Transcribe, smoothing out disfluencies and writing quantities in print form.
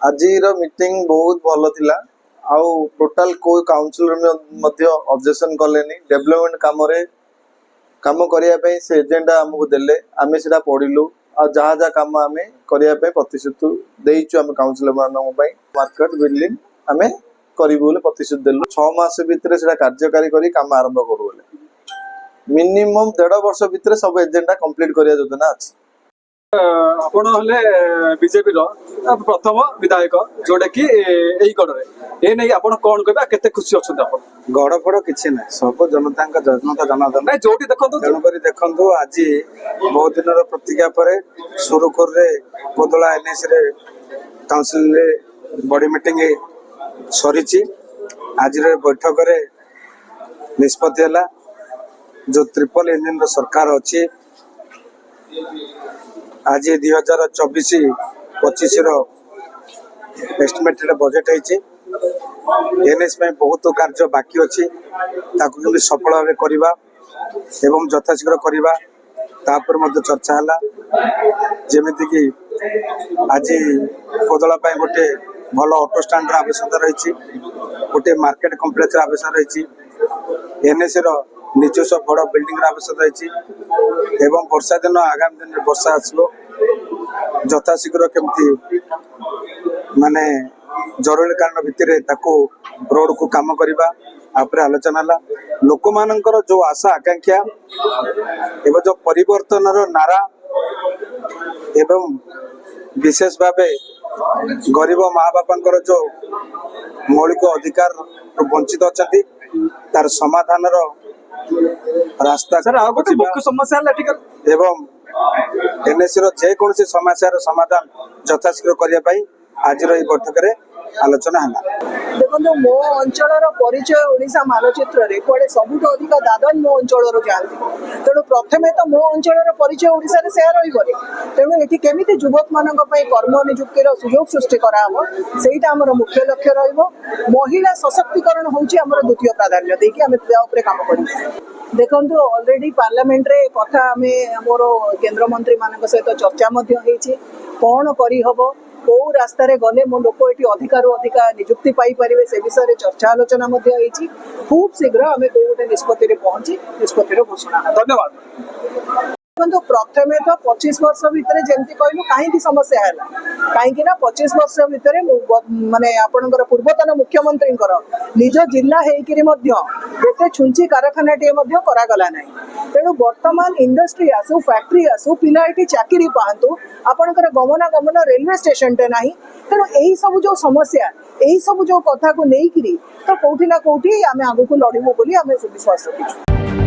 ଆଜିର ମିଟିଂ ବହୁତ ଭଲ ଥିଲା। ଆଉ ଟୋଟାଲ କୋଉ କାଉନସିଲର ମଧ୍ୟ ଅବଜେକ୍ସନ କଲେନି। ଡେଭଲପମେଣ୍ଟ କାମରେ କାମ କରିବା ପାଇଁ ସେ ଏଜେଣ୍ଡା ଆମକୁ ଦେଲେ, ଆମେ ସେଟା ପଢିଲୁ। ଆଉ ଯାହା ଯାହା କାମ ଆମେ କରିବା ପାଇଁ ପ୍ରତିଶ୍ରୁତି ଦେଇଛୁ ଆମେ କାଉନସିଲର ମାନଙ୍କ ପାଇଁ। ମାର୍କେଟ ବିଲ୍ଡିଂ ଆମେ କରିବୁ ବୋଲି ପ୍ରତିଶ୍ରୁତି ଦେଲୁ। 6 ମାସ ଭିତରେ ସେଟା କାର୍ଯ୍ୟକାରୀ କରି କାମ ଆରମ୍ଭ କରୁ ବୋଲି। ମିନିମମ୍ 1.5 ବର୍ଷ ଭିତରେ ସବୁ ଏଜେଣ୍ଡା କମ୍ପ୍ଲିଟ କରିବା ଯୋଜନା ଅଛି। ଆପଣ ହେଲେ ବିଜେପି ର ପ୍ରଥମ ବିଧାୟକ जोटा कि एई गड़े ए नहीं आपण कौन कहबा केते खुशी अछन आपण गड़ फड़ किसी ना सब जनता जनता जनार्दन नहीं जोटी देखंतु तेणुक देखु आज बहुत दिन प्रतिज्ञा पर सुरुखुर कोदला एनएस काउंसिल बड़ी मीटिंग सरी आज बैठक निष्पत्ति है जो ट्रिपल इंजिन सरकार अच्छी आज 2024-25 एस्टिमेटेड बजेट है एनएस में बहुत कार्य बाकी अच्छी ताकि सफल भाव करवा एवं यथाशीघ्र करवा तापर मध्य चर्चा है जमीती कि आज कोदला गोटे भल ऑटो स्टैंड आवश्यकता रही गोटे मार्केट कम्प्लेक्स आवश्यकता रही एनएस निजस्व बड़ बिल्डिंग आवश्यकता रही एवं वर्षा दिन आगामी दिन वर्षा आसो यथाशीघ्र केमती माने जरूरी कारण भितर रोड को काम करवा आलोचना है लोक मानकर जो आशा आकांक्षा एवं जो परिवर्तन नारा एवं विशेष भाव गरीब माँ बापा जो मौलिक अधिकार वंचित अच्छा तार समाधान रास्ता सर आ गोटे मुख्य समस्या है एवं एनएस जेकोसी समस्या समाधान यथाशीघ्र करने आज बैठक में आलोचना है। देखो मो अंचल परिचय ओडिशा मानचित्र रे कुआडे सबुठ अधिक दादन मो अंचल जाती तेणु प्रथमे तो मो अंचल परिचय ओडिशा रे सेया रही तेणु ये केमी युवक मान कर्म निजुक्तिर सुजोग सृष्टि कराब सेटा आमर मुख्य लक्ष्य रहिबो। महिला सशक्तिकरण होउची आमर द्वितीय प्राधान्य देकी आमे त्या उपरे काम करिबो। देखंतु ऑलरेडी पार्लियामेंट रे कथा आमे मोर केंद्र मंत्री मानक सहित चर्चा मध्य हेची कोन करी हबो कौ रास्तार गले मो लोक ये अधिकार अधिक निजुक्ति पाइपर से विषय में चर्चा आलोचना खूब शीघ्र आम कौ गोटे निष्पत्ति पहुंची निष्पत्तिर घोषणा। धन्यवाद। देखो प्रथमे तो 25 वर्ष भितर जमी कहलु कहीं समस्या है कहीं 25 वर्ष भितर माने आपणकर पूर्वतन मुख्यमंत्री निज जिला होते छुंची कारखाना करागला ना तेणु बर्तमान इंडस्ट्री आसू फैक्ट्री आसू पिला ये चाकरी पातु आपणकर गमनागमन रेलवे स्टेशन टे ना तेणु यही सब जो समस्या यही सब जो कथा को लेकिन तो कौटी ना कौटी आम आगू लड़बू बोली आम विश्वास रखी।